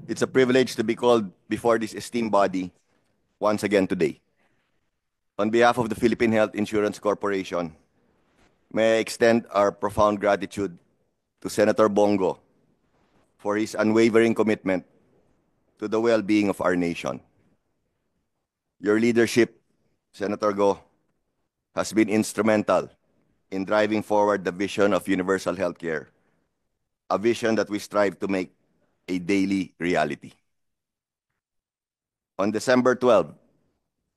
It's a privilege to be called before this esteemed body once again today. On behalf of the Philippine Health Insurance Corporation, may I extend our profound gratitude to Senator Bongo for his unwavering commitment to the well-being of our nation. Your leadership, Senator Go, has been instrumental in driving forward the vision of universal healthcare, a vision that we strive to make a daily reality. On December 12,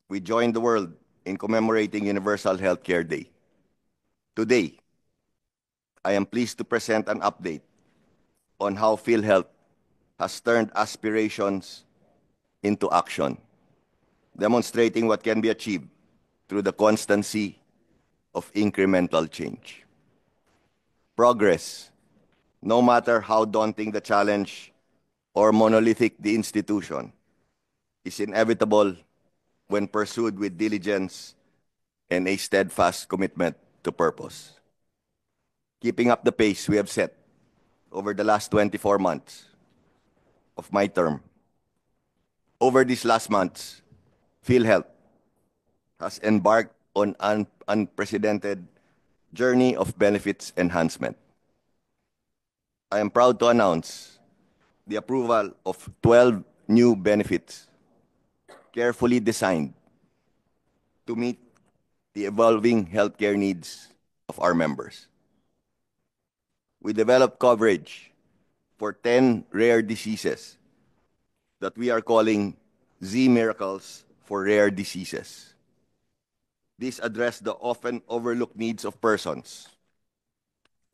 we joined the world in commemorating Universal Healthcare Day. Today, I am pleased to present an update on how PhilHealth has turned aspirations into action, demonstrating what can be achieved through the constancy of incremental change. Progress, no matter how daunting the challenge or monolithic the institution, is inevitable when pursued with diligence and a steadfast commitment to purpose. Keeping up the pace we have set over the last 24 months of my term. Over these last months, PhilHealth has embarked on an unprecedented journey of benefits enhancement. I am proud to announce the approval of 12 new benefits carefully designed to meet the evolving healthcare needs of our members. We developed coverage for 10 rare diseases that we are calling Z Miracles for Rare Diseases. These address the often overlooked needs of persons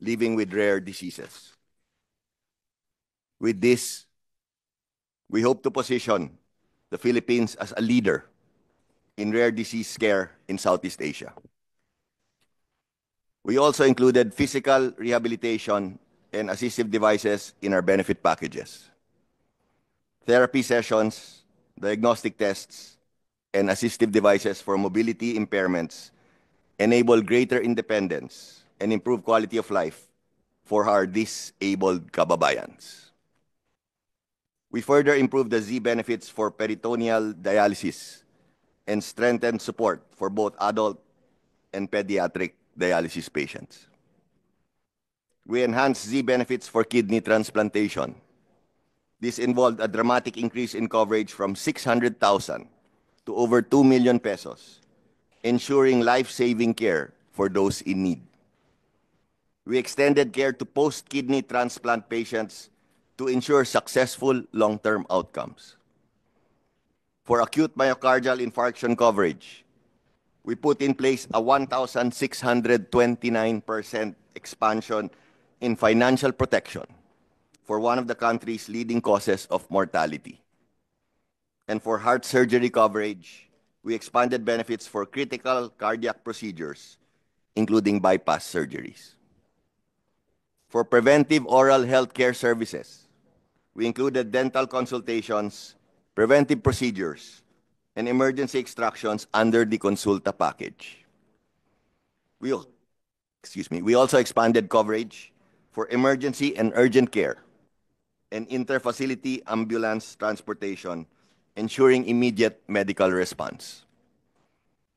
living with rare diseases. With this, we hope to position the Philippines as a leader in rare disease care in Southeast Asia. We also included physical rehabilitation and assistive devices in our benefit packages. Therapy sessions, diagnostic tests, and assistive devices for mobility impairments enable greater independence and improve quality of life for our disabled kababayans. We further improved the Z benefits for peritoneal dialysis and strengthened support for both adult and pediatric dialysis patients. We enhanced Z benefits for kidney transplantation. This involved a dramatic increase in coverage from 600,000 to over 2 million pesos, ensuring life-saving care for those in need. We extended care to post-kidney transplant patients to ensure successful long-term outcomes. For acute myocardial infarction coverage, we put in place a 1,629% expansion in financial protection for one of the country's leading causes of mortality. And for heart surgery coverage, we expanded benefits for critical cardiac procedures, including bypass surgeries. For preventive oral health care services, we included dental consultations, preventive procedures, and emergency extractions under the Consulta package. We also expanded coverage for emergency and urgent care and inter-facility ambulance transportation, ensuring immediate medical response.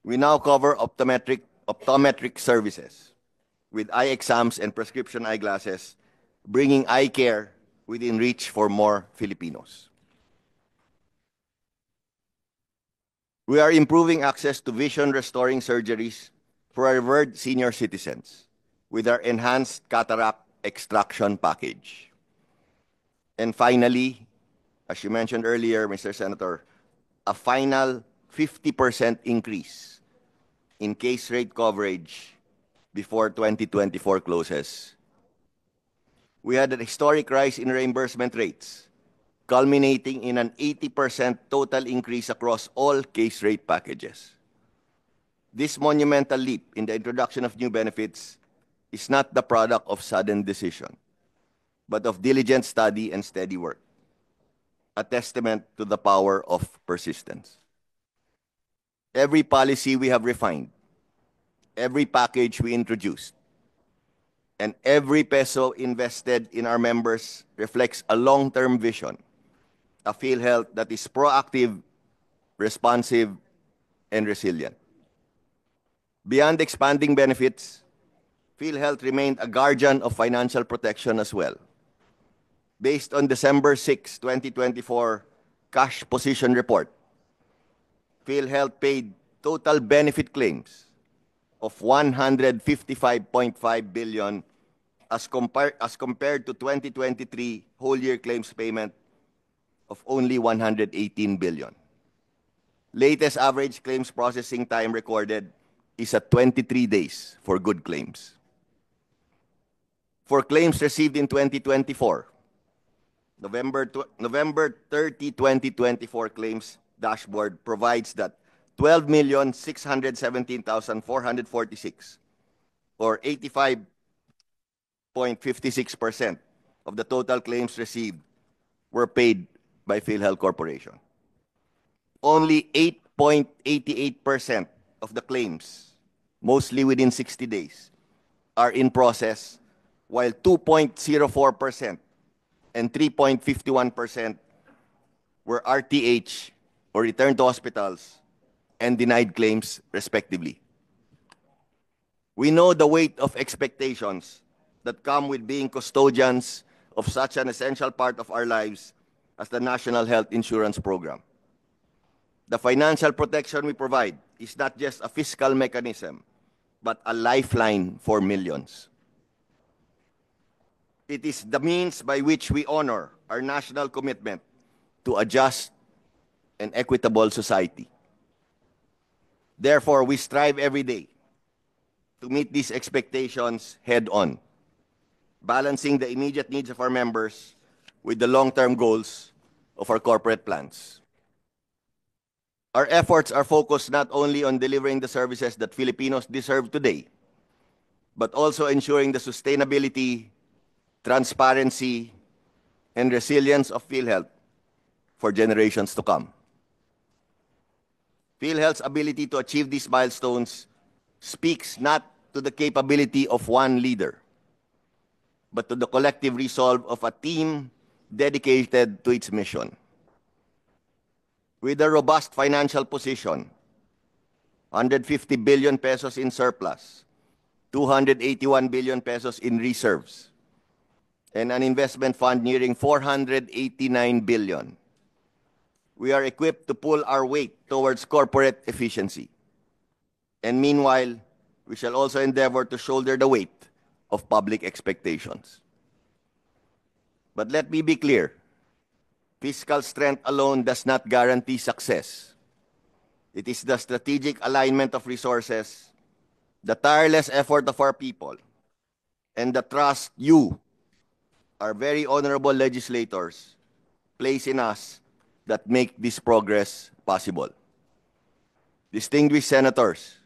We now cover optometric services with eye exams and prescription eyeglasses, bringing eye care within reach for more Filipinos. We are improving access to vision-restoring surgeries for our revered senior citizens with our enhanced cataract extraction package. And finally, as you mentioned earlier, Mr. Senator, a final 50% increase in case rate coverage before 2024 closes. We had a historic rise in reimbursement rates, culminating in an 80% total increase across all case rate packages. This monumental leap in the introduction of new benefits is not the product of sudden decision, but of diligent study and steady work, a testament to the power of persistence. Every policy we have refined, every package we introduced, and every peso invested in our members reflects a long-term vision a PhilHealth that is proactive, responsive, and resilient. Beyond expanding benefits, PhilHealth remained a guardian of financial protection as well. Based on December 6, 2024 cash position report, PhilHealth paid total benefit claims of 155.5 billion as compared to 2023 whole year claims payment of only 118 billion. Latest average claims processing time recorded is at 23 days for good claims. For claims received in 2024, November 30, 2024 claims dashboard provides that 12,617,446 or 85.56% of the total claims received were paid by PhilHealth Corporation. Only 8.88% of the claims, mostly within 60 days, are in process, while 2.04% and 3.51% were RTH or returned to hospitals and denied claims, respectively. We know the weight of expectations that come with being custodians of such an essential part of our lives as the National Health Insurance Program. The financial protection we provide is not just a fiscal mechanism, but a lifeline for millions. It is the means by which we honor our national commitment to a just and equitable society. Therefore, we strive every day to meet these expectations head-on, balancing the immediate needs of our members with the long-term goals of our corporate plans. Our efforts are focused not only on delivering the services that Filipinos deserve today, but also ensuring the sustainability, transparency, and resilience of PhilHealth for generations to come. PhilHealth's ability to achieve these milestones speaks not to the capability of one leader, but to the collective resolve of a team dedicated to its mission. With a robust financial position, 150 billion pesos in surplus, 281 billion pesos in reserves, and an investment fund nearing 489 billion, we are equipped to pull our weight towards corporate efficiency. And meanwhile, we shall also endeavor to shoulder the weight of public expectations. But let me be clear, fiscal strength alone does not guarantee success. It is the strategic alignment of resources, the tireless effort of our people, and the trust you, our very honorable legislators, place in us that make this progress possible. Distinguished senators,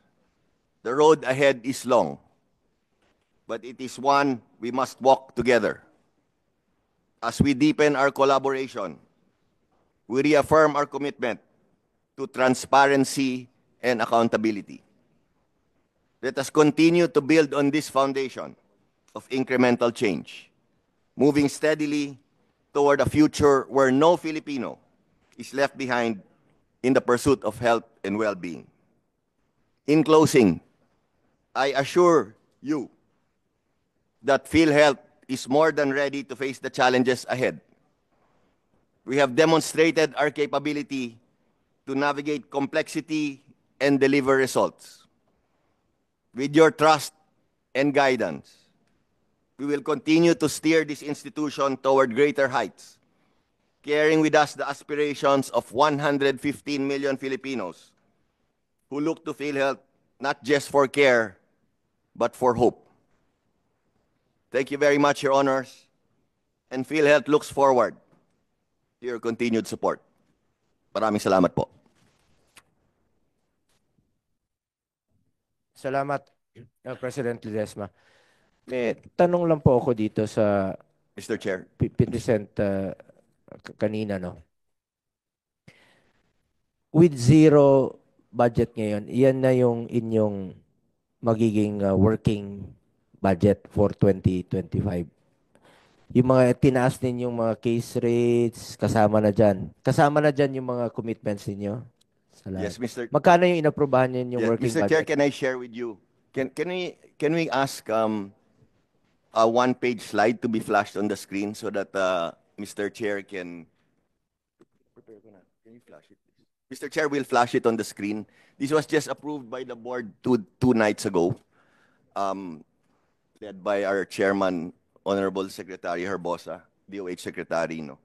the road ahead is long, but it is one we must walk together. As we deepen our collaboration, we reaffirm our commitment to transparency and accountability. Let us continue to build on this foundation of incremental change, moving steadily toward a future where no Filipino is left behind in the pursuit of health and well-being. In closing, I assure you that PhilHealth is more than ready to face the challenges ahead. We have demonstrated our capability to navigate complexity and deliver results. With your trust and guidance, we will continue to steer this institution toward greater heights, carrying with us the aspirations of 115 million Filipinos who look to PhilHealth not just for care, but for hope. Thank you very much, Your Honors, and PhilHealth looks forward to your continued support. Maraming salamat po. Salamat, President Ledesma. May tanong lang po ako dito sa Mr. Chair. Vincent kanina, no? With zero budget ngayon, iyan na yung inyong magiging working budget for 2025. Yung mga tinaas ninyong mga case rates, kasama na dyan. Kasama na dyan yung mga commitments ninyo sa lahat. Yes, Mr. Magkano yung inaprubahan niyo yung Yes, working Mr. Chair, budget? can I share with you? Can we ask a one-page slide to be flashed on the screen so that Mr. Chair can prepare ko na. Can you flash it, please? Mr. Chair will flash it on the screen. This was just approved by the board two nights ago, led by our chairman, Honorable Secretary Herbosa, DOH Secretary. No.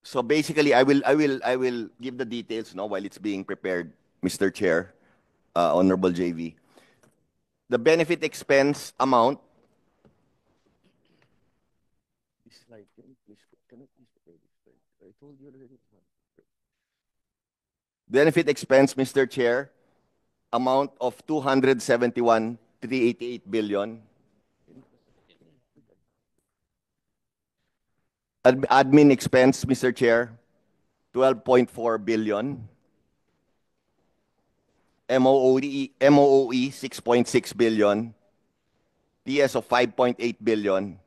So basically, I will give the details no while it's being prepared, Mr. Chair, Honorable JV. The benefit expense amount. This slide, can you please prepare this slide? I told you already. Benefit expense, Mr. Chair, amount of 271,388 billion. Admin expense, Mr. Chair, 12.4 billion. MOOE 6.6 billion. TS of 5.8 billion.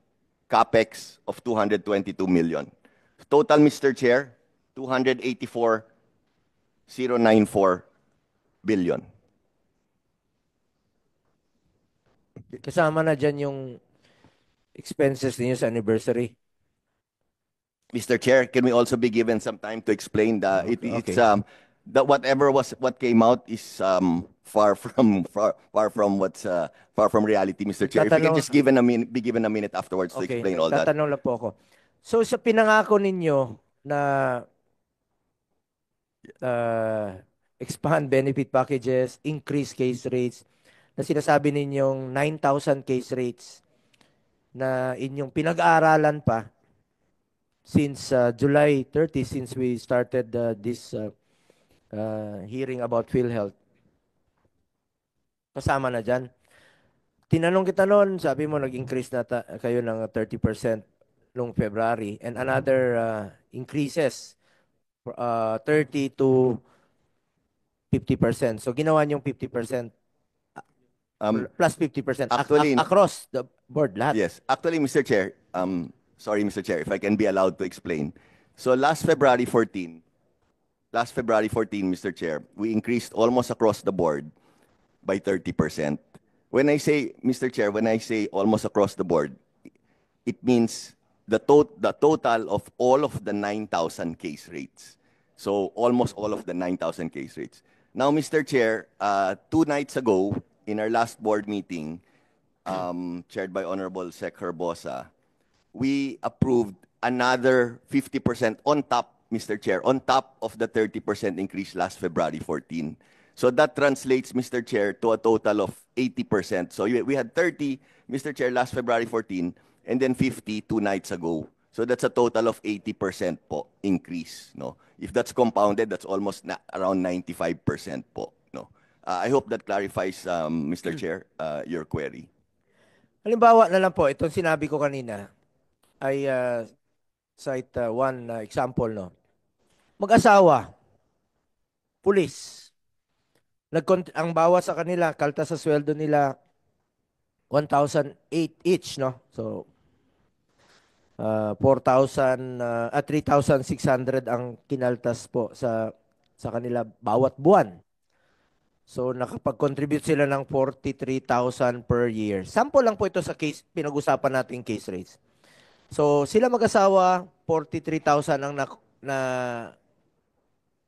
CAPEX of 222 million. Total, Mr. Chair, 284,094 billion. Kasama na dyan yung expenses niyo sa anniversary. Mr. Chair, can we also be given some time to explain it's Okay. what came out is far from reality, Mr. Chair. If we can just be given a minute afterwards to Okay, explain all that. tatanong lang po ako. So sa pinangako ninyo na expand benefit packages, increase case rates, na sinasabi ninyong 9,000 case rates na inyong pinag-aaralan pa since July 30, since we started this hearing about PhilHealth. Kasama na dyan. Tinanong kita noon, sabi mo nag-increase na kayo ng 30% noong February and another increases 30 to 50%. So ginawa niyong 50% plus 50% Actually, across the board lahat. yes. Actually, Mr. Chair, sorry, Mr. Chair, if I can be allowed to explain. So last February 14, Mr. Chair, we increased almost across the board by 30%. When I say, Mr. Chair, when I say almost across the board, it means the total of all of the 9,000 case rates. So almost all of the 9,000 case rates. Now, Mr. Chair, 2 nights ago, in our last board meeting, chaired by Honorable Sec Herbosa, we approved another 50% on top, Mr. Chair, on top of the 30% increase last February 14. So that translates, Mr. Chair, to a total of 80%. So we had 30, Mr. Chair, last February 14, and then 50 2 nights ago. So that's a total of 80% po increase. No? If that's compounded, that's almost around 95% po. No? I hope that clarifies, Mr. Chair, your query. Halimbawa na lang po, itong sinabi ko kanina ay cite one example. No? Mag-asawa, pulis, ang bawas sa kanila, kalta sa sweldo nila, 1,008 each, no? So, 3,600 ang kinaltas po sa kanila bawat buwan. So, nakapag-contribute sila ng 43,000 per year. Sample lang po ito sa case, pinag-usapan natin case rates. So, sila mag-asawa, 43,000 ang na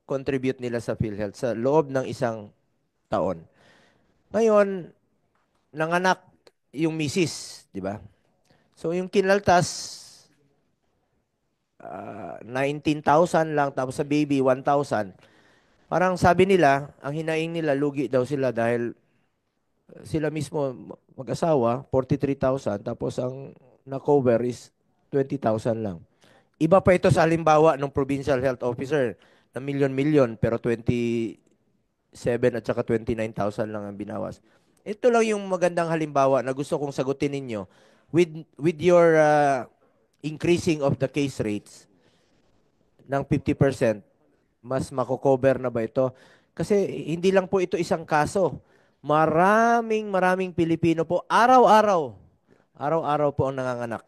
contribute nila sa PhilHealth sa loob ng isang taon. Ngayon, nanganak yung misis, di ba? So, yung kinaltas, 19,000 lang, tapos sa baby, 1,000. Parang sabi nila, ang hinaing nila, lugi daw sila dahil sila mismo mag-asawa, 43,000, tapos ang na-cover is 20,000 lang. Iba pa ito sa halimbawa ng provincial health officer na milyon-milyon pero 27 at saka 29,000 lang ang binawas. Ito lang yung magandang halimbawa na gusto kong sagutin ninyo with your increasing of the case rates ng 50%, mas mako-cover na ba ito? Kasi hindi lang po ito isang kaso. Maraming Pilipino po, araw-araw po ang nanganganak.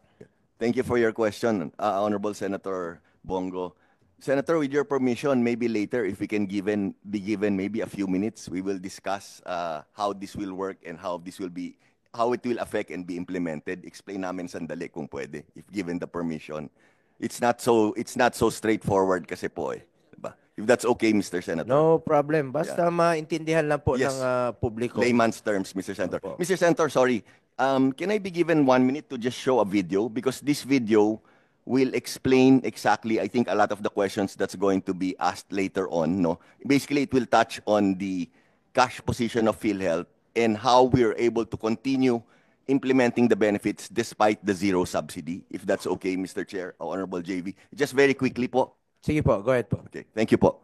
Thank you for your question, Honorable Senator Bongo. Senator, with your permission, maybe later, if we can be given maybe a few minutes, we will discuss how this will work and how it will affect and be implemented. Explain namin sandali kung pwede, if given the permission. It's not so straightforward kasi po eh. Diba? If that's okay, Mr. Senator. No problem. Basta maintindihan lang po Yes. ng publiko. Layman's terms, Mr. Senator. Opo. Mr. Senator, sorry. Can I be given 1 minute to just show a video? Because this video will explain exactly, I think, a lot of the questions that's going to be asked later on. No? Basically, it will touch on the cash position of PhilHealth and how we're able to continue implementing the benefits despite the zero subsidy. If that's okay, Mr. Chair, Honorable JV. Just very quickly po. Sige po, go ahead po. Okay, thank you po.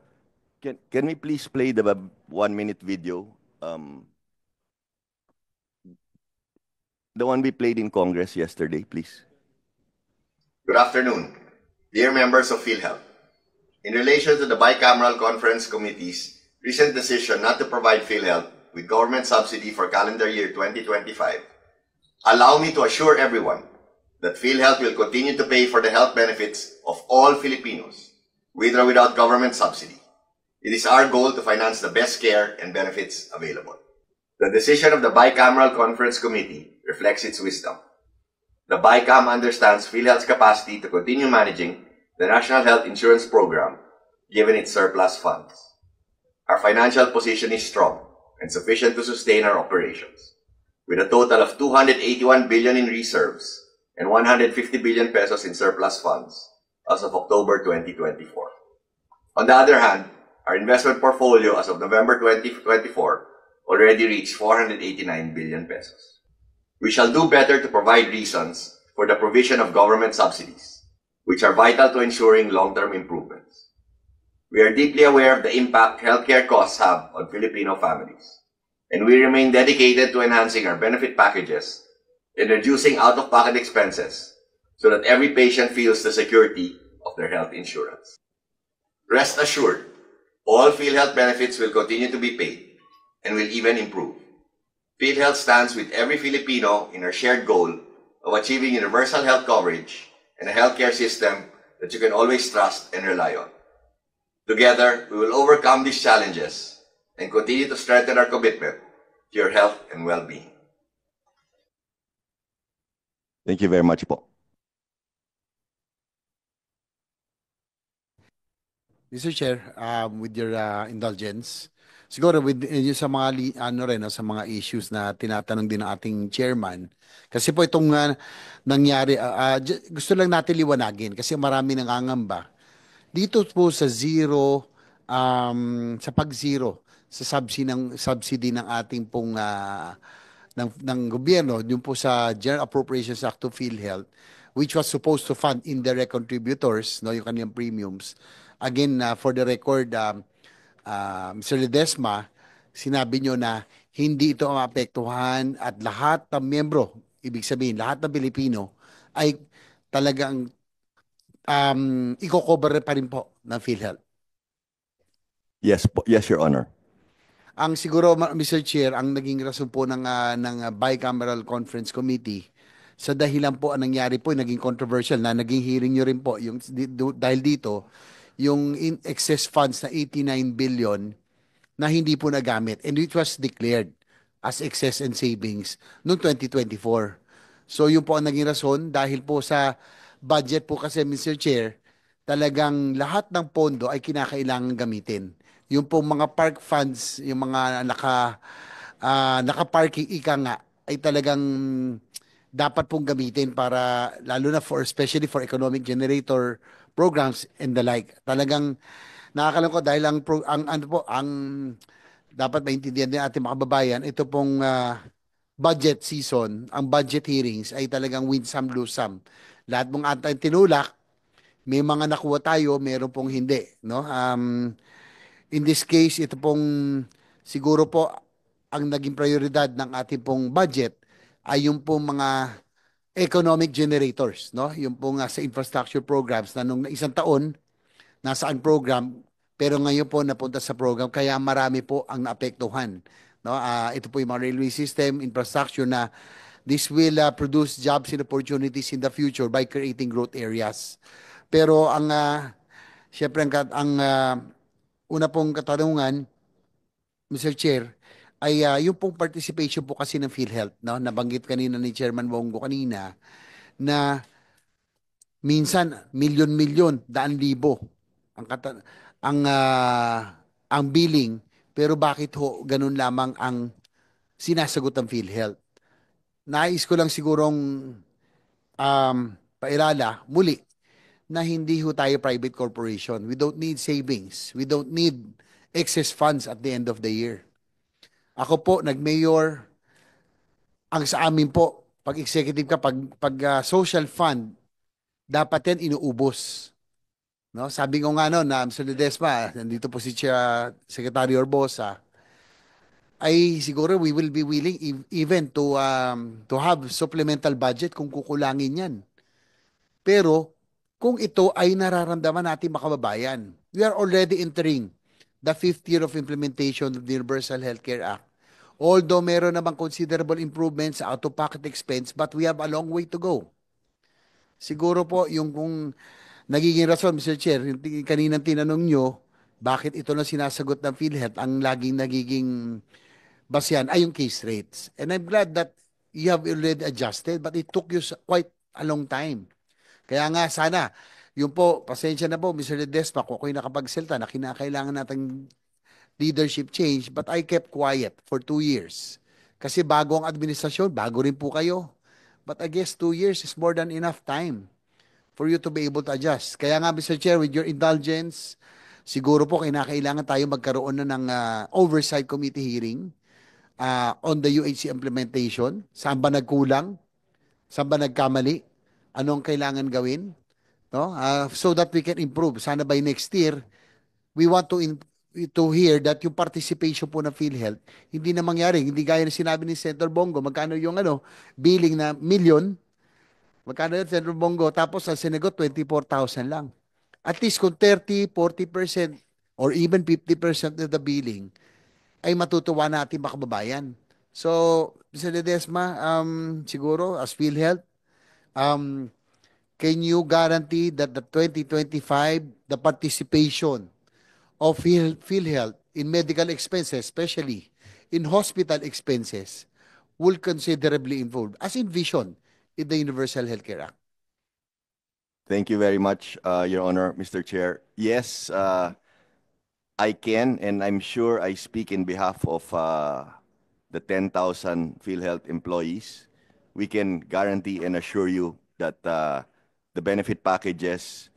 Can we please play the 1 minute video? The one we played in Congress yesterday, please. Good afternoon, dear members of PhilHealth. In relation to the bicameral conference committee's recent decision not to provide PhilHealth with government subsidy for calendar year 2025, allow me to assure everyone that PhilHealth will continue to pay for the health benefits of all Filipinos, with or without government subsidy. It is our goal to finance the best care and benefits available. The decision of the Bicameral Conference Committee reflects its wisdom. The BICAM understands PhilHealth's capacity to continue managing the National Health Insurance Program given its surplus funds. Our financial position is strong and sufficient to sustain our operations, with a total of 281 billion in reserves and 150 billion pesos in surplus funds as of October 2024. On the other hand, our investment portfolio as of November 2024 already reached 489 billion pesos. We shall do better to provide reasons for the provision of government subsidies, which are vital to ensuring long-term improvements. We are deeply aware of the impact healthcare costs have on Filipino families, and we remain dedicated to enhancing our benefit packages and reducing out-of-pocket expenses so that every patient feels the security of their health insurance. Rest assured, all PhilHealth benefits will continue to be paid and will even improve. PhilHealth stands with every Filipino in our shared goal of achieving universal health coverage and a healthcare system that you can always trust and rely on. Together, we will overcome these challenges and continue to strengthen our commitment to your health and well-being. Thank you very much po. Mr. Chair, with your indulgence, siguro with yung sa mga sa mga issues na tinatanong din ng ating chairman, kasi po itong nangyari, gusto lang natin liwanagin kasi marami nangangamba dito po sa zero, sa pag-zero sa subsidy ng ating pong ng gobyerno, yung po sa General Appropriations Act of PhilHealth, which was supposed to fund indirect contributors, no, yung kanilang premiums. Again, for the record, Mr. Ledesma, sinabi nyo na hindi ito maapektuhan at lahat ng miyembro, ibig sabihin, lahat ng Pilipino ay talagang i-cover pa rin po ng PhilHealth. Yes, yes, Your Honor. Ang siguro, Mr. Chair, ang naging rason po ng Bicameral Conference Committee, sa dahilan po ang nangyari po, naging controversial na naging hearing nyo rin po, yung, dahil dito, yung in excess funds na 89 billion na hindi po nagamit and which was declared as excess and savings noong 2024. So yun po ang naging rason dahil po sa budget po kasi, Mr. Chair, talagang lahat ng pondo ay kinakailangan gamitin. Yung po mga park funds, yung mga naka-parking ika nga, ay talagang dapat pong gamitin para, lalo na especially for economic generator programs and the like. Talagang nakakalungkot dahil ang dapat maintindihan din ating mga kababayan, ito pong budget season, ang budget hearings ay talagang win some, lose some. Lahat mong ating tinulak, may mga nakuha tayo, meron pong hindi. No? In this case, ito pong siguro po ang naging prioridad ng ating pong budget ay yung pong mga economic generators, no? Yung pong sa infrastructure programs na nung isang taon, nasaan program, pero ngayon po napunta sa program, kaya marami po ang naapektuhan No? Ito po yung mga railway system, infrastructure na this will produce jobs and opportunities in the future by creating growth areas. Pero syempre ang una pong katanungan, Mr. Chair, ay yung pong participation po kasi ng PhilHealth, no? Nabanggit kanina ni Chairman Bongo kanina na minsan milyon-milyon, daan-libo ang ang billing, pero bakit ho ganun lamang ang sinasagot ng PhilHealth? Nais ko lang sigurong pailala muli na hindi ho tayo private corporation. We don't need savings. We don't need excess funds at the end of the year. Ako po, nag-mayor, ang sa amin po, pag executive ka, pag social fund, dapat yan inuubos. No? Sabi ko nga no, na Mr. Ledesma, nandito po si Secretary Orbosa, ay siguro we will be willing even to have supplemental budget kung kukulangin yan. Pero kung ito ay nararamdaman natin makababayan, we are already entering the 5th year of implementation of the Universal Healthcare Act. Although meron namang considerable improvements sa out-of-pocket expense, but we have a long way to go. Siguro po yung kung nagiging rason, Mr. Chair, yung kaninang tinanong nyo, bakit ito na sinasagot ng PhilHealth, ang laging nagiging basyan ay yung case rates. And I'm glad that you have already adjusted, but it took you quite a long time. Kaya nga sana, yung po, pasensya na po, Mr. Ledesma, kung ako'y nakapagsalta na kinakailangan nating leadership change, but I kept quiet for 2 years. Kasi bago ang administrasyon, bago rin po kayo. But I guess 2 years is more than enough time for you to be able to adjust. Kaya nga, Mr. Chair, with your indulgence, siguro po kinakailangan tayo magkaroon na ng oversight committee hearing on the UHC implementation. Saan ba nagkulang? Saan ba nagkamali? Anong kailangan gawin? No? So that we can improve. Sana by next year, we want to hear that yung participation po ng PhilHealth, hindi na mangyari. Hindi gaya na sinabi ni Senator Bongo, magkano yung billing na million, magkano yun, Senator Bongo, tapos ang sinagot, 24,000 lang. At least kung 30, 40%, or even 50% of the billing, ay matutuwa natin makababayan. So, Mr. Ledesma, siguro, as PhilHealth, can you guarantee that the 2025, the participation of PhilHealth in medical expenses, especially in hospital expenses, will considerably improve, as envisioned in the Universal Healthcare Act? Thank you very much, Your Honor, Mr. Chair. Yes, I can, and I'm sure I speak in behalf of the 10,000 PhilHealth employees. We can guarantee and assure you that the benefit packages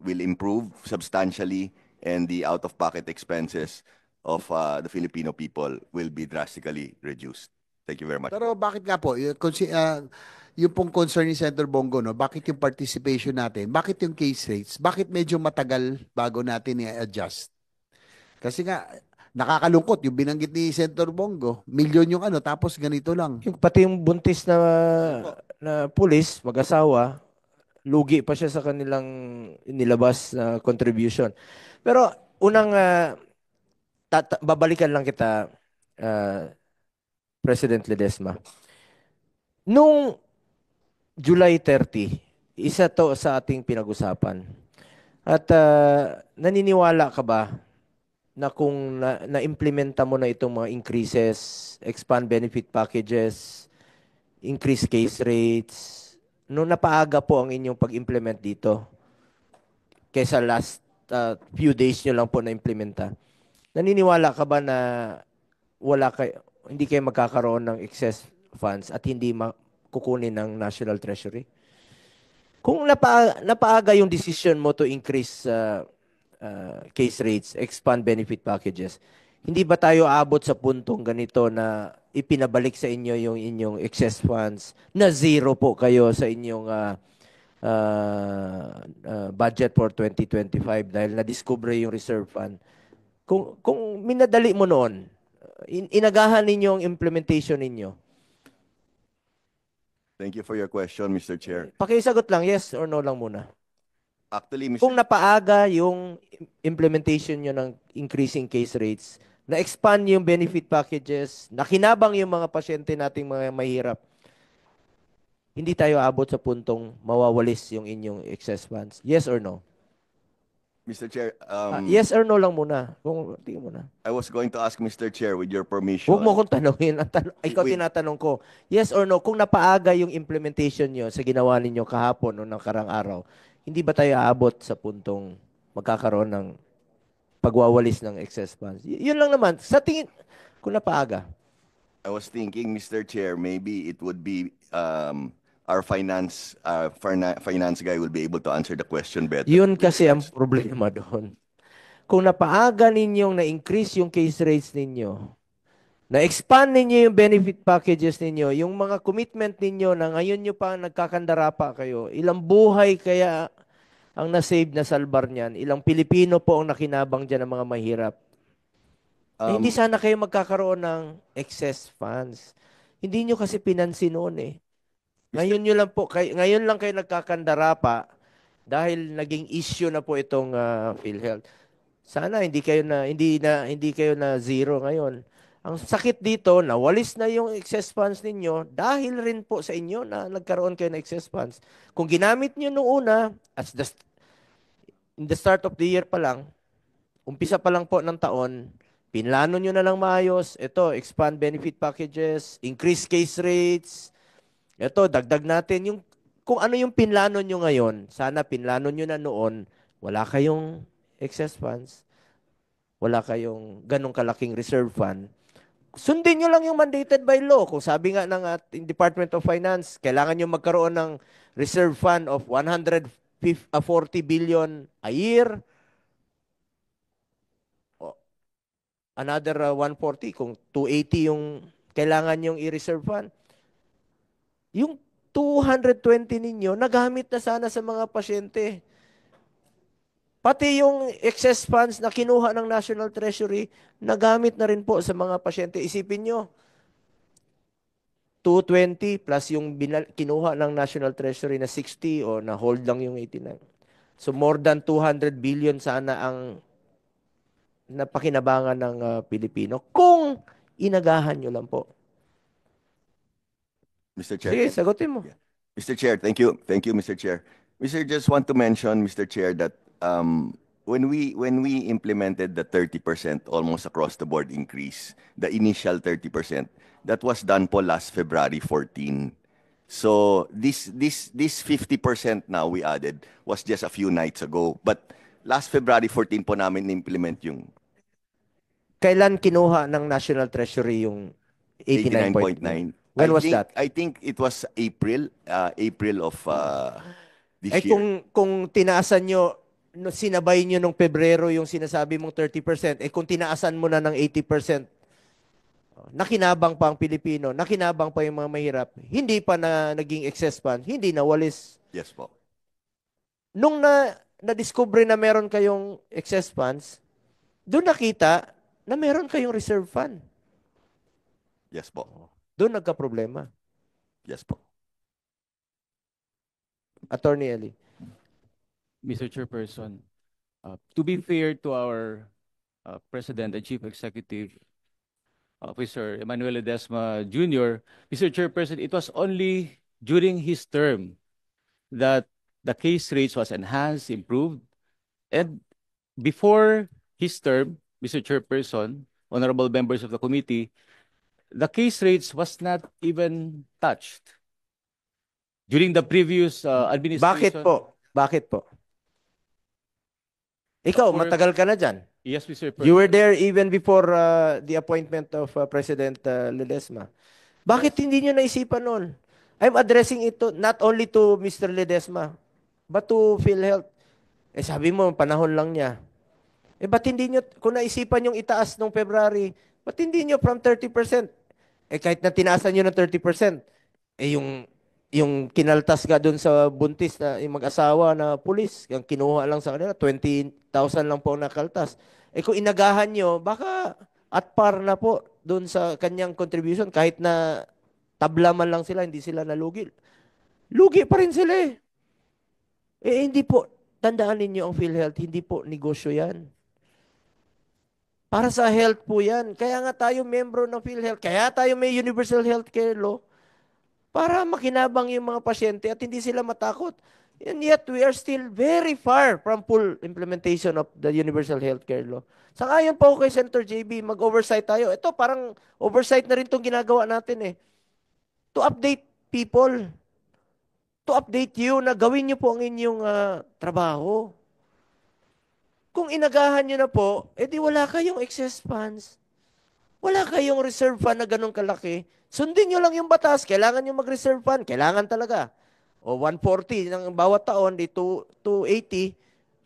will improve substantially, and the out-of-pocket expenses of the Filipino people will be drastically reduced. Thank you very much. Pero bakit nga po, yung pong concern ni Senator Bongo, no, bakit yung participation natin, bakit yung case rates, bakit medyo matagal bago natin i-adjust? Kasi nga, nakakalungkot, yung binanggit ni Senator Bongo, milyon yung tapos ganito lang. Pati yung buntis na pulis, mag-asawa, lugi pa siya sa kanilang nilabas na contribution. Pero unang babalikan lang kita, President Ledesma. Nung July 30, isa to sa ating pinag-usapan. At naniniwala ka ba na kung na-implementa mo na itong mga increases, expand benefit packages, increase case rates, nung napaaga po ang inyong pag-implement dito kaysa last few days nyo lang po na-implementa, naniniwala ka ba na hindi kayo magkakaroon ng excess funds at hindi kukunin ng National Treasury? Kung napaaga yung decision mo to increase case rates, expand benefit packages, hindi ba tayo aabot sa puntong ganito na ipinabalik sa inyo yung inyong excess funds na zero po kayo sa inyong budget for 2025 dahil na-discover yung reserve fund? Kung minadali mo noon, inagahan ninyo ang implementation ninyo. Thank you for your question, Mr. Chair. Pakisagot lang, yes or no lang muna. Actually, Mr. Kung napaaga yung implementation nyo ng increasing case rates na-expand yung benefit packages, nakinabang yung mga pasyente nating mga mahirap, hindi tayo abot sa puntong mawawalis yung inyong excess funds. Yes or no? Mr. Chair, Yes or no lang muna. Kung tingin mo na. I was going to ask Mr. Chair, with your permission. Huwag mo akong tanongin. Ikaw Wait. tinatanong ko. Yes or no? Kung napaaga yung implementation nyo sa ginawa ninyo kahapon o ng karang araw, hindi ba tayo aabot sa puntong magkakaroon ng pagwawalis ng excess funds? Yun lang naman. Sa tingin, kung napaaga. I was thinking, Mr. Chair, maybe it would be our finance guy will be able to answer the question better. Yun kasi ang problema doon. Kung napaaga ninyong na-increase yung case rates ninyo, na-expand ninyo yung benefit packages ninyo, yung mga commitment ninyo na ngayon nyo pa nagkakandara pa kayo, ilang buhay kaya ang nasave na salbar niyan, ilang Pilipino po ang nakinabang dyan ng mga mahirap. Hindi sana kayo magkakaroon ng excess funds. Hindi nyo kasi pinansin noon eh. Ngayon nyo lang po, ngayon lang kayo nagkakandara pa dahil naging issue na po itong PhilHealth. Sana hindi kayo na zero ngayon. Ang sakit dito, nawalis na yung excess funds ninyo dahil rin po sa inyo na nagkaroon kayo ng excess funds. Kung ginamit nyo noong una, in the start of the year pa lang, umpisa pa lang po ng taon, pinlano nyo na lang maayos, ito, expand benefit packages, increase case rates, ito, dagdag natin yung, kung ano yung pinlano nyo ngayon, sana pinlano nyo na noon, wala kayong excess funds, wala kayong ganong kalaking reserve fund, sundin nyo lang yung mandated by law. Kung sabi nga ng Department of Finance, kailangan nyo magkaroon ng reserve fund of 140 billion a year, another 140, kung 280 yung kailangan yung i-reserve fund, yung 220 ninyo, nagamit na sana sa mga pasyente. Pati yung excess funds na kinuha ng National Treasury, nagamit na rin po sa mga pasyente. Isipin nyo, 220 plus yung kinuha ng National Treasury na 60 o na hold lang yung 89. So more than 200 billion sana ang napakinabangan ng Pilipino kung inagahan nyo lang po. Mr. Chair. Sige, sagutin mo. Mr. Chair, thank you. Thank you, Mr. Chair. Mr. Just want to mention, Mr. Chair, that when we implemented the 30% almost across the board increase, the initial 30%, that was done po last February 14. So this 50% now we added was just a few nights ago. But last February 14 po namin implement yung Kailan kinuha ng National Treasury yung 89.9? 89.9. When was that? I think it was April of this Ay year. kung tinaasan nyo, sinabay nyo nung Pebrero yung sinasabi mong 30%, kung tinaasan mo na ng 80%, nakinabang pa ang Pilipino, nakinabang pa yung mga mahirap, hindi pa na naging excess fund, hindi na walis. Yes po. Nung na-discover na meron kayong excess funds, doon nakita na meron kayong reserve fund. Yes po. Doon nagka-problema. Yes po. Attorney Eli. Mr. Chairperson, to be fair to our President and Chief Executive Officer Emmanuel Ledesma Jr., Mr. Chairperson, it was only during his term that the case rates was enhanced, improved, and before his term, Mr. Chairperson, honorable members of the committee, the case rates was not even touched. During the previous administration. Bakit po? Bakit po? Ikaw, For- matagal ka na dyan. Yes, Mr. You Chairperson. were there even before the appointment of President Ledesma. Bakit hindi nyo naisipan noon? I'm addressing it not only to Mr. Ledesma, but to PhilHealth. Sabi mo, panahon lang niya. Ba't hindi nyo, kung naisipan yung itaas nung February, ba't hindi nyo from 30%? Kahit na tinaasan nyo ng 30%, yung kinaltas ka dun sa buntis na yung mag-asawa na pulis, yung kinuha lang sa kanila, 20,000 lang po nakaltas. Kung inagahan nyo, baka at par na po dun sa kanyang contribution, kahit na tabla man lang sila, hindi sila nalugi. Lugi pa rin sila eh. Hindi po, tandaan ninyo ang PhilHealth, hindi po negosyo yan. Para sa health po yan. Kaya nga tayo membro ng PhilHealth. Kaya tayo may Universal Healthcare Law. Para makinabang yung mga pasyente at hindi sila matakot. And yet, we are still very far from full implementation of the Universal Healthcare Law. Sangayon pa ako kay Senator JB, mag-oversight tayo. Ito, parang oversight na rin itong ginagawa natin eh. To update people. To update you na gawin nyo po ang inyong trabaho. Kung inagahan nyo na po, edi wala kayong excess funds. Wala kayong reserve fund na ganun kalaki. Sundin nyo lang yung batas. Kailangan nyo mag-reserve fund. Kailangan talaga. O 140 ng bawat taon, di 280.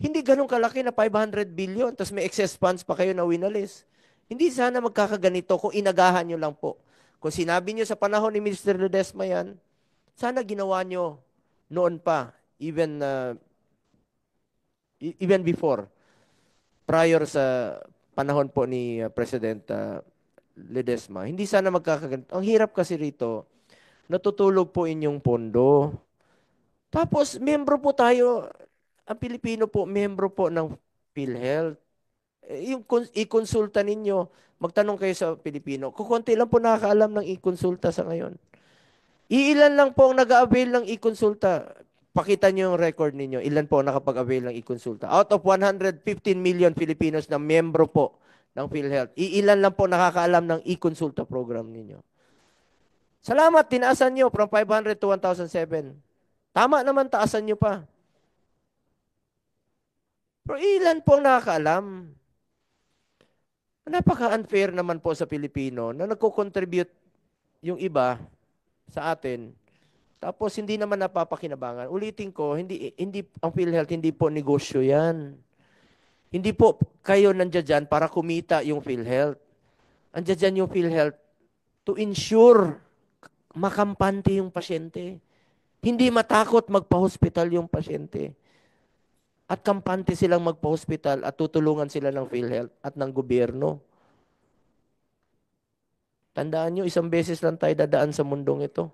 Hindi ganun kalaki na 500 billion. Tapos may excess funds pa kayo na winalis. Hindi sana magkakaganito kung inagahan nyo lang po. Kung sinabi nyo sa panahon ni Mr. Ledesma yan, sana ginawa nyo noon pa. Even before. Prior sa panahon po ni President Ledesma, hindi sana magkakaganito. Ang hirap kasi rito, natutulog po inyong pondo. Tapos, membro po tayo, ang Pilipino po, membro po ng PhilHealth. Yung i-konsulta ninyo, magtanong kayo sa Pilipino. Kukunti lang po nakakaalam ng i-konsulta sa ngayon. Iilan lang po ang nag-avail ng i-konsulta. Pakita nyo yung record ninyo. Ilan po nakapag-avail ng i-konsulta? Out of 115 million Filipinos na membro po ng PhilHealth, iilan lang po nakakaalam ng i-konsulta program ninyo. Salamat, tinaasan nyo from 500 to 1,007. Tama naman, taasan nyo pa. Pero ilan po ang nakakaalam? Napaka-unfair naman po sa Pilipino na nagko-contribute yung iba sa atin. Tapos hindi naman napapakinabangan. Ulitin ko, hindi ang PhilHealth hindi po negosyo 'yan. Hindi po kayo nandiyan dyan para kumita yung PhilHealth. Andiyan dyan yung PhilHealth to ensure makampante yung pasyente. Hindi matakot magpa-hospital yung pasyente. At kampante silang magpa-hospital at tutulungan sila ng PhilHealth at ng gobyerno. Tandaan nyo, isang beses lang tayo dadaan sa mundong ito.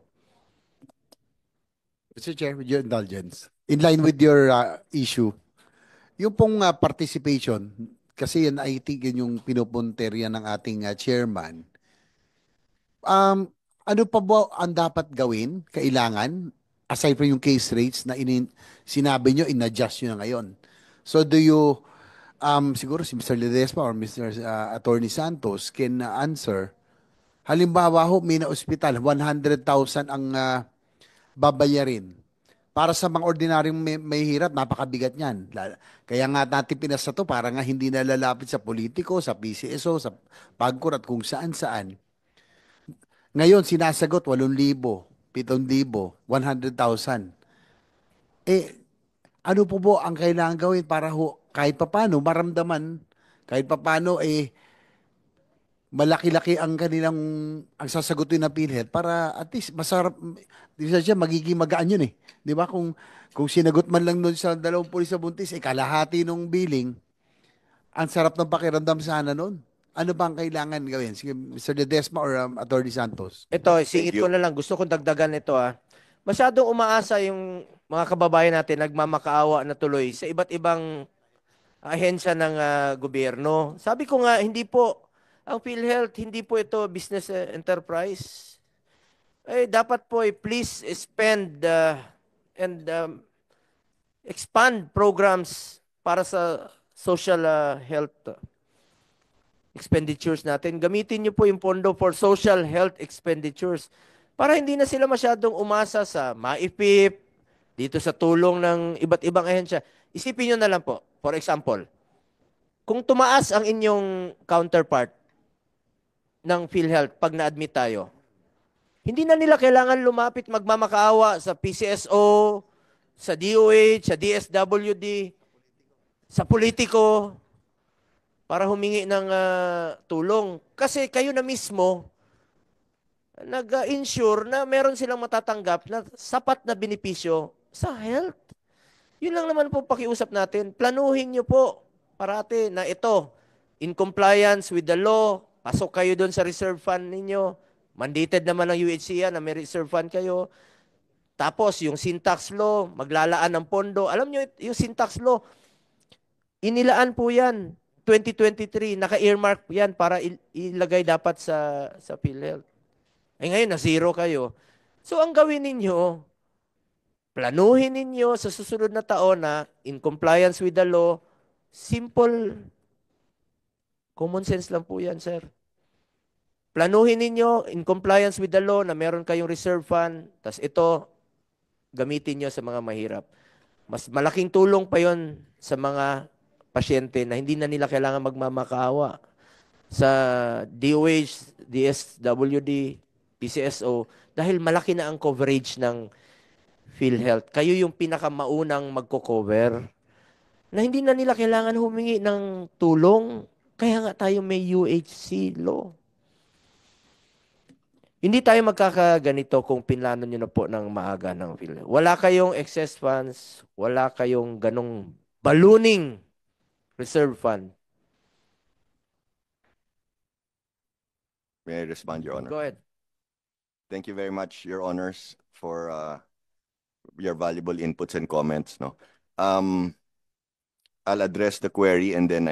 Mr. Chair, with your indulgence, in line with your issue, yung pong participation, kasi yan I think yun yung pinupunterya ng ating chairman. Ano pa ba ang dapat gawin, kailangan, aside from yung case rates na sinabi nyo, in-adjust nyo na ngayon? So do you, siguro si Mr. Ledesma or Mr. Attorney Santos can answer, halimbawa ho, may na-hospital, 100,000 ang babayarin. Para sa mga ordinaryong may hirap, napakabigat niyan. Kaya nga natin pinasa to para nga hindi nalalapit sa politiko, sa PCSO, sa PAGCOR at kung saan-saan. Ngayon, sinasagot 8,000, 7,000, 100,000. Ano po ang kailangan gawin para kahit papano maramdaman, kahit papano malaki-laki ang kanilang ang sasagutin na PhilHealth para at least masarap siya magiging magaan yun eh. 'Di ba kung sinagot man lang doon sa 20 pulis sa buntis kalahati nung billing, ang sarap ng pakiramdam sana noon. Ano ba ang kailangan gawin? Sige, Mr. Ledesma or Attorney Santos. Ito, singit ko na lang. Gusto kong dagdagan ito Masyadong umaasa yung mga kababayan natin nagmamakaawa na tuloy sa iba't ibang ahensya ng gobyerno. Sabi ko nga, hindi po ang PhilHealth, hindi po ito business enterprise. Dapat po please spend and expand programs para sa social health expenditures natin. Gamitin niyo po yung pondo for social health expenditures para hindi na sila masyadong umasa sa MAIPIP, dito sa tulong ng iba't ibang ahensya. Isipin niyo na lang po, for example, kung tumaas ang inyong counterpart ng PhilHealth pag na-admit tayo, hindi na nila kailangan lumapit magmamakaawa sa PCSO, sa DOH, sa DSWD, sa politiko, para humingi ng tulong. Kasi kayo na mismo, nag-insure na meron silang matatanggap na sapat na benepisyo sa health. Yun lang naman po pakiusap natin. Planuhin nyo po parati na ito, in compliance with the law, pasok kayo doon sa reserve fund ninyo. Mandated naman ng UHC yan na may reserve fund kayo. Tapos yung syntax law, maglalaan ng pondo. Alam nyo, yung syntax law, inilaan po yan 2023, naka-earmark yan para ilagay dapat sa PhilHealth. Eh ngayon, na-zero kayo. So ang gawin ninyo, planuhin ninyo sa susunod na taon na in compliance with the law, simple, common sense lang po yan, sir. Planuhin ninyo in compliance with the law na meron kayong reserve fund, tas ito, gamitin nyo sa mga mahirap. Mas malaking tulong pa yon sa mga pasyente na hindi na nila kailangan magmamakaawa sa DOH, DSWD, PCSO dahil malaki na ang coverage ng PhilHealth. Kayo yung pinakamaunang magko-cover na hindi na nila kailangan humingi ng tulong. Kaya nga tayo may UHC law. Hindi tayo magkakaganito kung pinlano nyo na po ng maaga ng PhilHealth. Wala kayong excess funds, wala kayong ganong ballooning reserve fund. May I respond, Your Honor? Go ahead. Thank you very much, Your Honors, for your valuable inputs and comments. No, I'll address the query, and then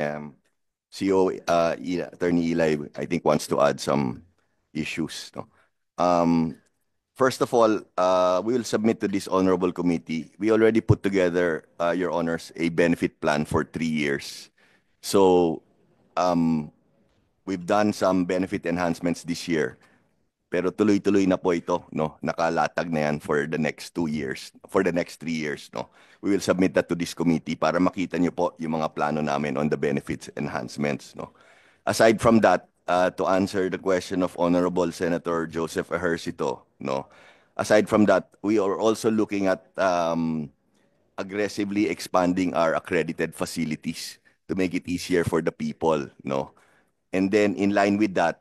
CEO Attorney Eli, I think, wants to add some issues. No, first of all, we will submit to this honorable committee. We already put together, Your Honors, a benefit plan for 3 years. So, we've done some benefit enhancements this year. Pero tuloy-tuloy na po ito, no? Nakalatag na yan for the next 2 years, for the next 3 years, no? We will submit that to this committee para makita nyo po yung mga plano namin on the benefits enhancements, no? Aside from that, to answer the question of Honorable Senator Joseph Ejercito, no? Aside from that, we are also looking at aggressively expanding our accredited facilities to make it easier for the people, no? And then in line with that,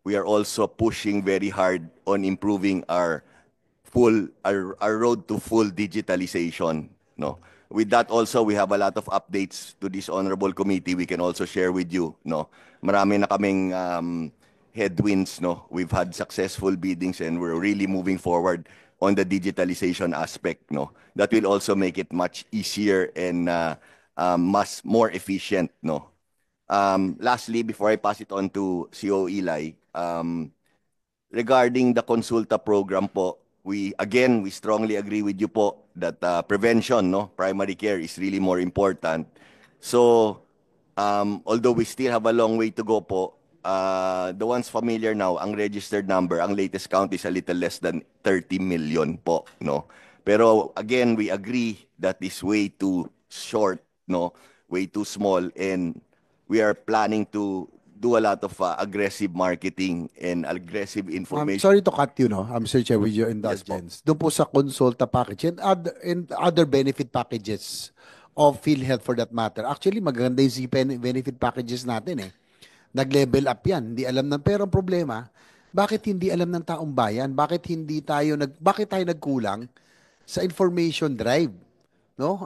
we are also pushing very hard on improving our road to full digitalization. No, with that also we have a lot of updates to this honorable committee. We can also share with you. No, marami na kaming headwinds. No, we've had successful biddings and we're really moving forward on the digitalization aspect. No, that will also make it much easier and much more efficient. No. Lastly, before I pass it on to CEO Eli, regarding the Consulta program po, we strongly agree with you po that prevention, no, primary care is really more important. So, although we still have a long way to go po, the ones familiar now, ang registered number, ang latest count is a little less than 30 million po, no. Pero again, we agree that is way too short, no, way too small, and we are planning to do a lot of aggressive marketing and aggressive information. Sorry to cut you, no, Mr. Chair, with your indulgence. Doon po sa Consulta package and other benefit packages of PhilHealth for that matter. Actually, maganda yung benefit packages natin eh. Nag-level up yan. Hindi alam ng pero ang problema, bakit hindi alam ng taong bayan? Bakit tayo nagkulang sa information drive? No?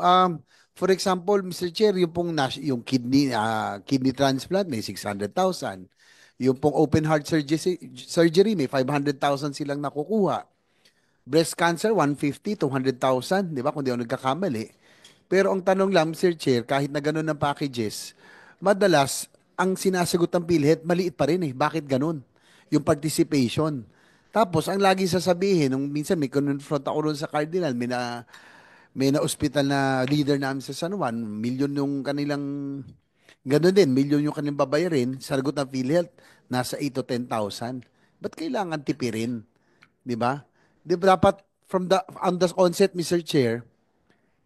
For example, Mr. Chair, yung kidney transplant may 600,000. Yung pong open heart surgery may 500,000 silang nakukuha. Breast cancer 150, 200,000, di ba? Kung di ako nagkakamali. Pero ang tanong lang, Mr. Chair, kahit na ganun ng packages, madalas ang sinasagot ng PhilHealth maliit pa rin eh. Bakit ganun? Yung participation. Tapos ang lagi sasabihin, nung minsan may confront ako ron sa Cardinal, may na-hospital na leader namin sa San Juan, milyon yung kanilang, gano'n din, milyon yung kanilang babayarin, sagot ng PhilHealth, nasa 8 to 10,000. Ba't kailangan tipirin? Di ba? Di ba dapat, on the onset, Mr. Chair,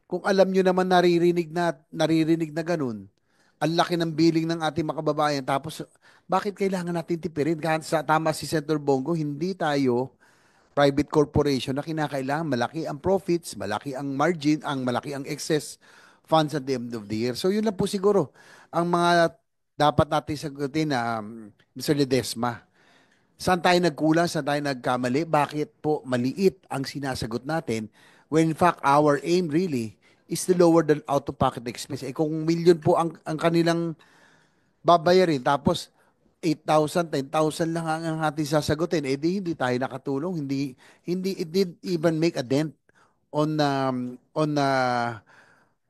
kung alam nyo naman naririnig na ganun, ang laki ng billing ng ating mga kababayan, tapos bakit kailangan natin tipirin? Tama si Senator Bongo, hindi tayo private corporation na kinakailangan malaki ang profits, malaki ang margin, malaki ang excess funds at the end of the year. So yun lang po siguro ang mga dapat natin sagutin na Mr. Ledesma. Saan tayo nagkulang? Saan tayo nagkamali? Bakit po maliit ang sinasagot natin when in fact our aim really is to lower the out-of-pocket expense. Eh kung million po ang kanilang babayarin tapos 8,000, 10,000 lang ang ating sasagutin, eh di hindi tayo nakatulong, it didn't even make a dent on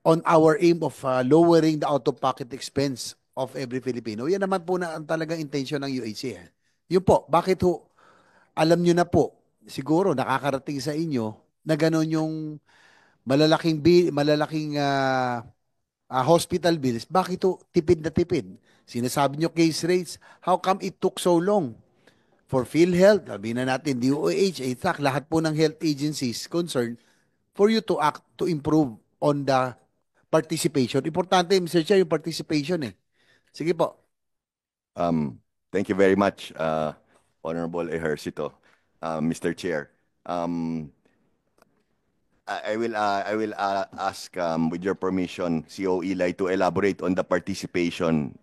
on our aim of lowering the out-of-pocket expense of every Filipino. Yan naman po na ang talagang intention ng UAC. Yun po, bakit ho, alam nyo na po, siguro nakakarating sa inyo na gano'n yung malalaking hospital bills, bakit to tipid na tipid? Sinasabi nyo case rates, how come it took so long? For PhilHealth, sabi na natin, DOH, ATAC, lahat po ng health agencies concerned for you to act to improve on the participation. Importante, Mr. Chair, yung participation eh. Sige po. Thank you very much, Honorable Ejercito, Mr. Chair. I will ask, with your permission, CO Eli to elaborate on the participation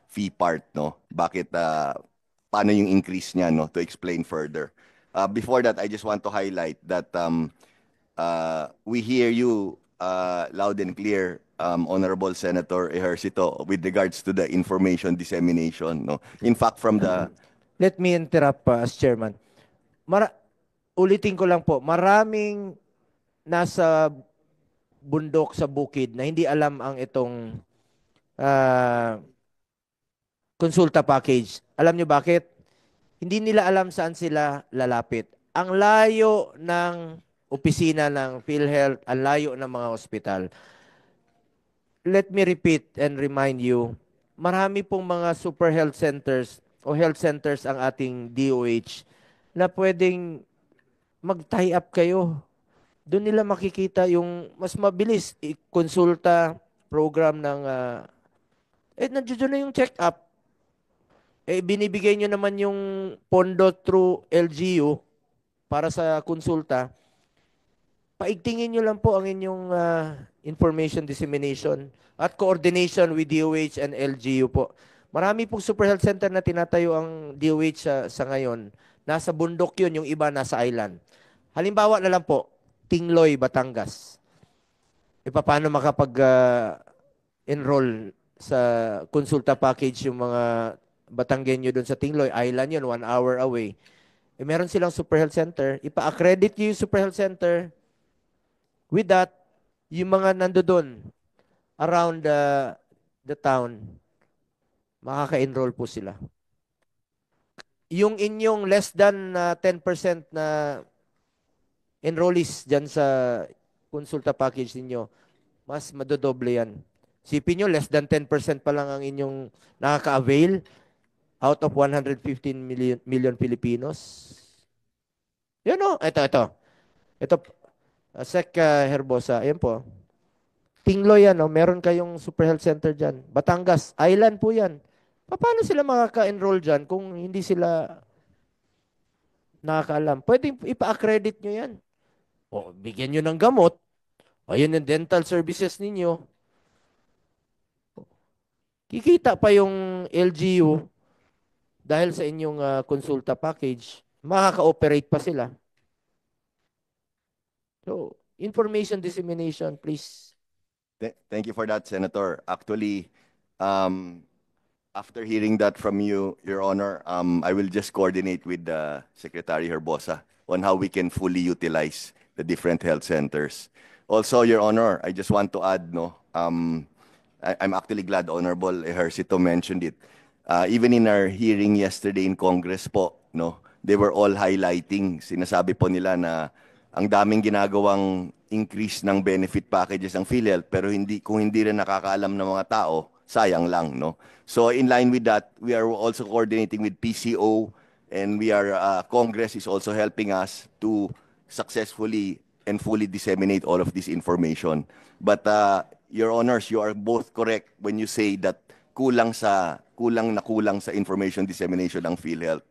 fee part, no? Bakit, paano yung increase niya, no? To explain further. Before that, I just want to highlight that we hear you loud and clear, Honorable Senator Ejercito, with regards to the information dissemination, no? In fact, from the... Let me interrupt as chairman. Ulitin ko lang po, maraming nasa bundok sa bukid na hindi alam ang itong konsulta package. Alam nyo bakit? Hindi nila alam saan sila lalapit. Ang layo ng opisina ng PhilHealth, ang layo ng mga ospital. Let me repeat and remind you, marami pong mga super health centers o health centers ang ating DOH na pwedeng mag-tie up kayo. Doon nila makikita yung mas mabilis konsulta program ng nandiyan na yung check-up. Binibigay nyo naman yung pondo through LGU para sa konsulta. Paigtingin nyo lang po ang inyong information dissemination at coordination with DOH and LGU po. Marami pong super health center na tinatayo ang DOH sa ngayon. Nasa bundok yun, yung iba nasa island. Halimbawa na lang po, Tingloy, Batangas. Paano makapag-enroll sa konsulta package yung mga Batanggenyo doon sa Tingloy? Island yun, 1 hour away. Meron silang super health center. Ipa-accredit yung super health center. With that, yung mga nando doon around the town, makaka-enroll po sila. Yung inyong less than 10% na enrollees dyan sa konsulta package ninyo, mas madodoble yan. Sipin nyo, less than 10% pa lang ang inyong nakaka-avail out of 115 million Filipinos. Yan o. Ito. Sec Herbosa. Ayan po. Tingloy yan. Meron kayong super health center dyan. Batangas. Island po yan. Paano sila makaka-enroll dyan kung hindi sila nakakaalam? Pwede ipa-accredit nyo yan. O, bigyan nyo ng gamot. O, yun yung dental services ninyo. Kikita pa yung LGU dahil sa inyong konsulta package. Makaka-operate pa sila. So, information dissemination, please. Thank you for that, Senator. Actually, after hearing that from you, Your Honor, I will just coordinate with Secretary Herbosa on how we can fully utilize the different health centers. Also, Your Honor, I just want to add, I'm actually glad Honorable Ejercito mentioned it. Even in our hearing yesterday in Congress po, they were all highlighting, sinasabi po nila na ang daming ginagawang increase ng benefit packages ng PhilHealth, pero kung hindi rin nakakaalam ng mga tao, sayang lang, So in line with that, we are also coordinating with PCO, and Congress is also helping us to successfully and fully disseminate all of this information. But Your Honors, you are both correct when you say that kulang sa information dissemination ng PhilHealth,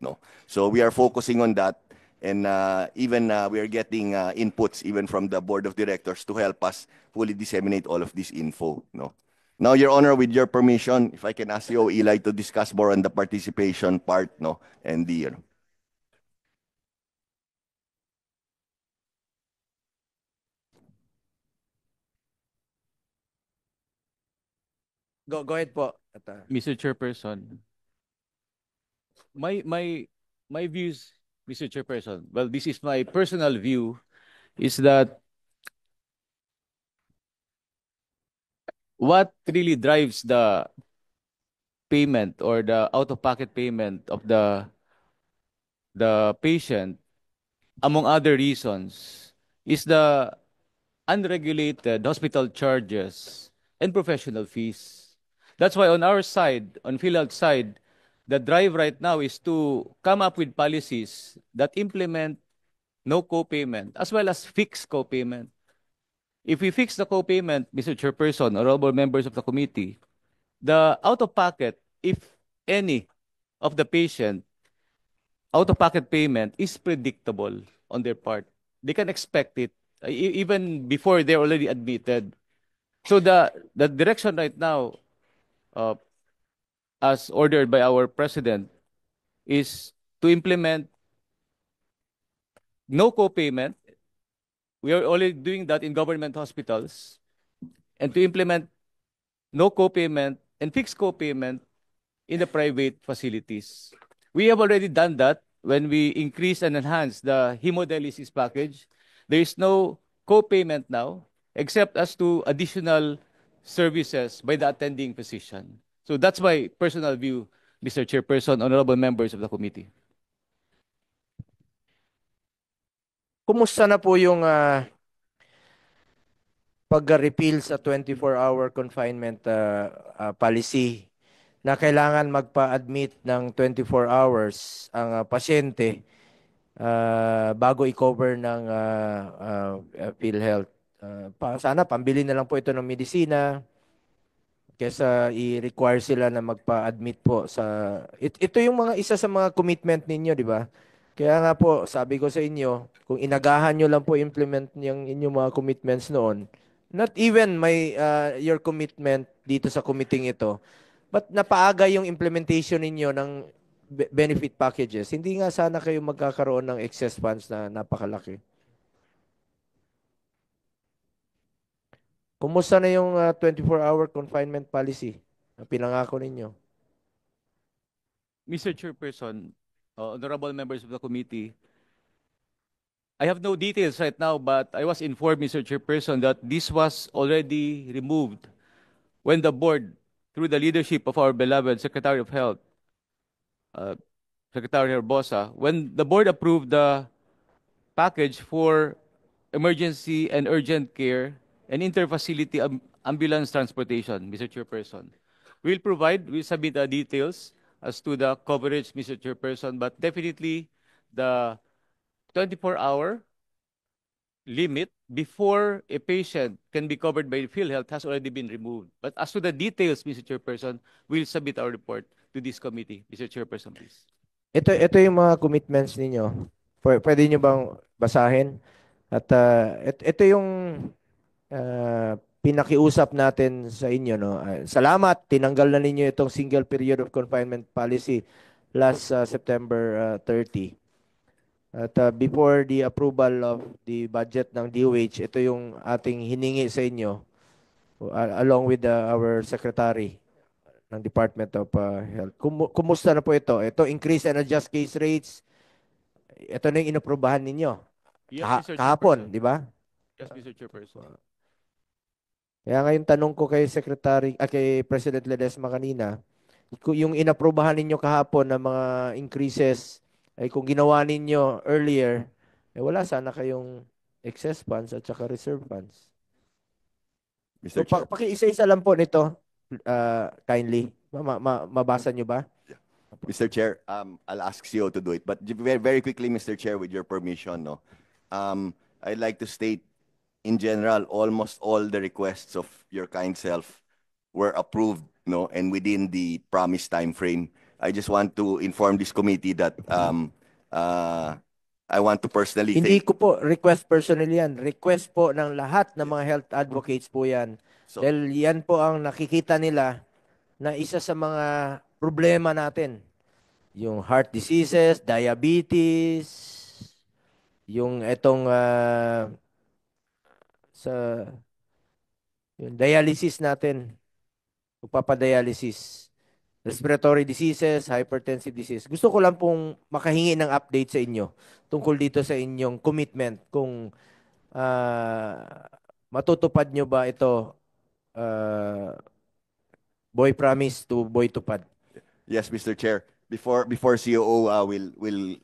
So we are focusing on that, and even we are getting inputs even from the Board of Directors to help us fully disseminate all of this info, Now, Your Honor, with your permission, if I can ask you, Eli, to discuss more on the participation part, and the Go ahead po. Mr. Chairperson, my views, Mr. Chairperson, well, this is my personal view, is that what really drives the payment or the out-of-pocket payment of the patient, among other reasons, is the unregulated hospital charges and professional fees. That's why on our side, on PhilHealth side, the drive right now is to come up with policies that implement no co-payment as well as fixed co-payment. If we fix the co-payment, Mr. Chairperson, honorable members of the committee, the out-of-pocket, if any, of the patient, out-of-pocket payment is predictable on their part. They can expect it even before they're already admitted. So the direction right now, uh, as ordered by our president, is to implement no co-payment. We are already doing that in government hospitals, and to implement no co-payment and fixed co-payment in the private facilities. We have already done that when we increase and enhance the hemodialysis package. There is no co-payment now, except as to additional services by the attending physician. So that's my personal view, Mr. Chairperson, honorable members of the committee. Kumusta na po yung pag-repeal sa 24-hour confinement policy na kailangan magpa-admit ng 24 hours ang pasyente bago i-cover ng PhilHealth. Sana pambili na lang po ito ng medisina kesa i-require sila na magpa-admit po sa ito yung mga isa sa mga commitment ninyo, di ba? Kaya nga po, sabi ko sa inyo, kung inagahan nyo lang po implement yung inyong mga commitments noon, not even my your commitment dito sa committing ito, but napaaga yung implementation ninyo ng benefit packages. Hindi nga sana kayo magkakaroon ng excess funds na napakalaki. Kumusta na yung 24-hour confinement policy na pinangako ninyo? Mr. Chairperson, honorable members of the committee, I have no details right now, but I was informed, Mr. Chairperson, that this was already removed when the board, through the leadership of our beloved Secretary of Health, Secretary Herbosa, when the board approved the package for emergency and urgent care and interfacility ambulance transportation, Mr. Chairperson. We'll submit the details as to the coverage, Mr. Chairperson, but definitely the 24-hour limit before a patient can be covered by PhilHealth has already been removed. But as to the details, Mr. Chairperson, we'll submit our report to this committee. Mr. Chairperson, please. Ito yung mga commitments ninyo. Pwede nyo bang basahin? At ito yung pinakiusap natin sa inyo. No? Salamat, tinanggal na ninyo itong single period of confinement policy last September 30. At before the approval of the budget ng DOH, ito yung ating hiningi sa inyo along with our secretary ng Department of Health. Kumusta na po ito? Ito, increase and adjust case rates. Ito na yung inaprubahan ninyo. Yes, Mr. Kahapon, Chairperson. di ba? Yes, Mr. Chairperson. Kaya ngayon tanong ko kay kay President Ledesma kanina, yung inaprubahan ninyo kahapon na mga increases ay kung ginawa ninyo earlier, wala sana kayong excess funds at saka reserve funds. Mr. So, Chair. paki-isa-isa lang po nito, kindly. Mabasa nyo ba? Mr. Chair, I'll ask CEO to do it. But very, very quickly, Mr. Chair, with your permission, no, I'd like to state, in general, almost all the requests of your kind self were approved, no, and within the promised time frame. I just want to inform this committee that I want to personally Hindi thank. ko po request personally yan. Request po ng lahat ng mga health advocates po yan. So, Dahil yan po ang nakikita nila na isa sa mga problema natin. Yung heart diseases, diabetes, yung itong yung dialysis natin, pagpapadialysis, respiratory diseases, hypertensive disease. Gusto ko lang pong makahingi ng update sa inyo tungkol dito sa inyong commitment kung matutupad nyo ba ito boy promise to boy tupad. Yes, Mr. Chair. Before COO will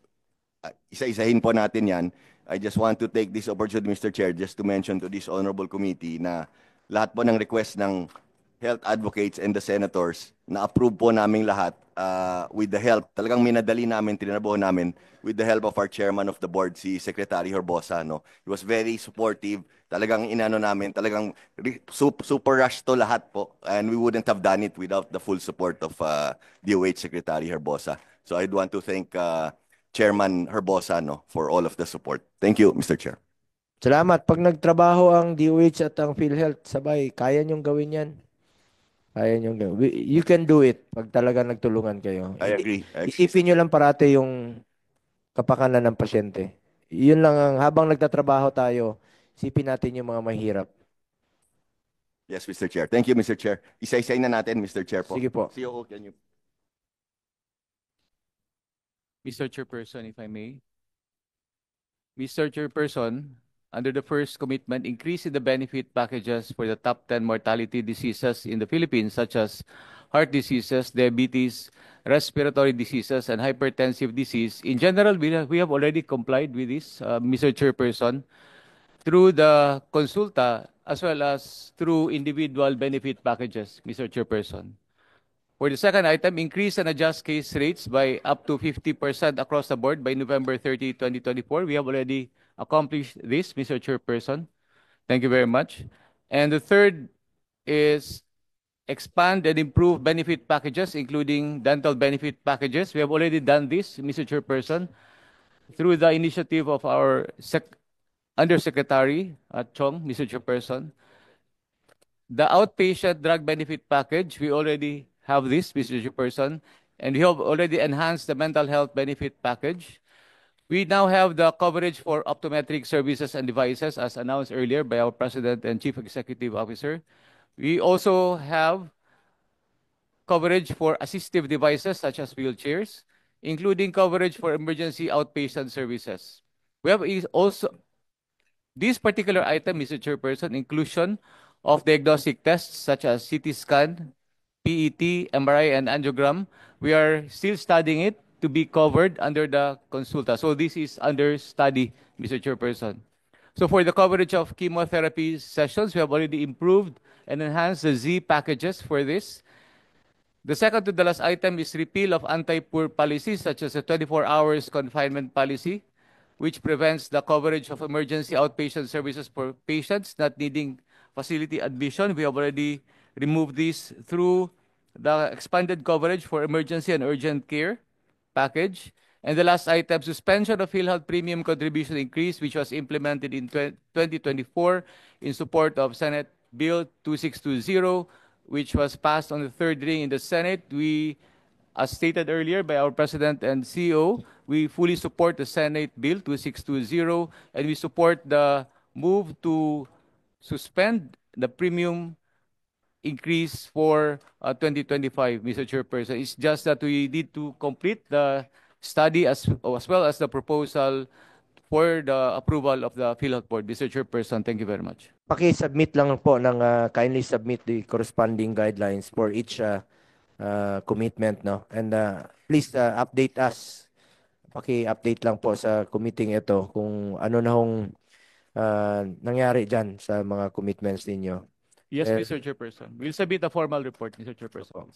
isa-isahin po natin yan, I just want to take this opportunity, Mr. Chair, just to mention to this honorable committee na lahat po ng request ng health advocates and the senators na approve po naming lahat with the help. Talagang minadali namin, tinrabaho namin with the help of our chairman of the board, si Secretary Herbosa. No? He was very supportive. Talagang inano namin, talagang super rush to lahat po. And we wouldn't have done it without the full support of DOH Secretary Herbosa. So I'd want to thank Chairman Herbosa for all of the support. Thank you, Mr. Chair. Salamat. Pag nagtrabaho ang DOH at ang PhilHealth, sabay, kaya niyong gawin yan. Kaya niyong gawin. You can do it pag talaga nagtulungan kayo. I agree. Isipin niyo lang parate yung kapakanan ng pasyente. Yun lang ang habang nagtatrabaho tayo, isipin natin yung mga mahirap. Yes, Mr. Chair. Thank you, Mr. Chair. Isa-isay na natin, Mr. Chair po. Sige po. COO, can you? Mr. Chairperson, if I may. Mr. Chairperson, under the first commitment, increase in the benefit packages for the top 10 mortality diseases in the Philippines, such as heart diseases, diabetes, respiratory diseases, and hypertensive disease. In general, we have already complied with this, Mr. Chairperson, through the consulta as well as through individual benefit packages, Mr. Chairperson. For the second item, increase and adjust case rates by up to 50% across the board by November 30, 2024. We have already accomplished this, Mr. Chairperson. Thank you very much. And the third is expand and improve benefit packages, including dental benefit packages. We have already done this, Mr. Chairperson, through the initiative of our Undersecretary Chong, Mr. Chairperson. The outpatient drug benefit package, we already have this, Mr. Chairperson, and we have already enhanced the mental health benefit package. We now have the coverage for optometric services and devices, as announced earlier by our President and Chief Executive Officer. We also have coverage for assistive devices such as wheelchairs, including coverage for emergency outpatient services. We have also this particular item, Mr. Chairperson, inclusion of diagnostic tests such as CT scan, PET, MRI, and angiogram. We are still studying it to be covered under the consulta. So this is under study, Mr. Chairperson. So for the coverage of chemotherapy sessions, we have already improved and enhanced the Z packages for this. The second to the last item is repeal of anti-poor policies such as a 24 hours confinement policy, which prevents the coverage of emergency outpatient services for patients not needing facility admission. We have already remove this through the expanded coverage for emergency and urgent care package. And the last item, suspension of PhilHealth premium contribution increase, which was implemented in 2024 in support of Senate Bill 2620, which was passed on the third reading in the Senate. We, as stated earlier by our President and CEO, we fully support the Senate Bill 2620, and we support the move to suspend the premium increase for 2025, Mr. Chairperson. It's just that we need to complete the study as well as the proposal for the approval of the PhilHealth Board. Mr. Chairperson, thank you very much. Paki-submit lang po ng kindly submit the corresponding guidelines for each commitment, no? And please update us. Paki-update lang po sa committee ito kung ano na hong nangyari dyan sa mga commitments ninyo. Yes, Mr. Chairperson. We'll submit a formal report, Mr. Chairperson.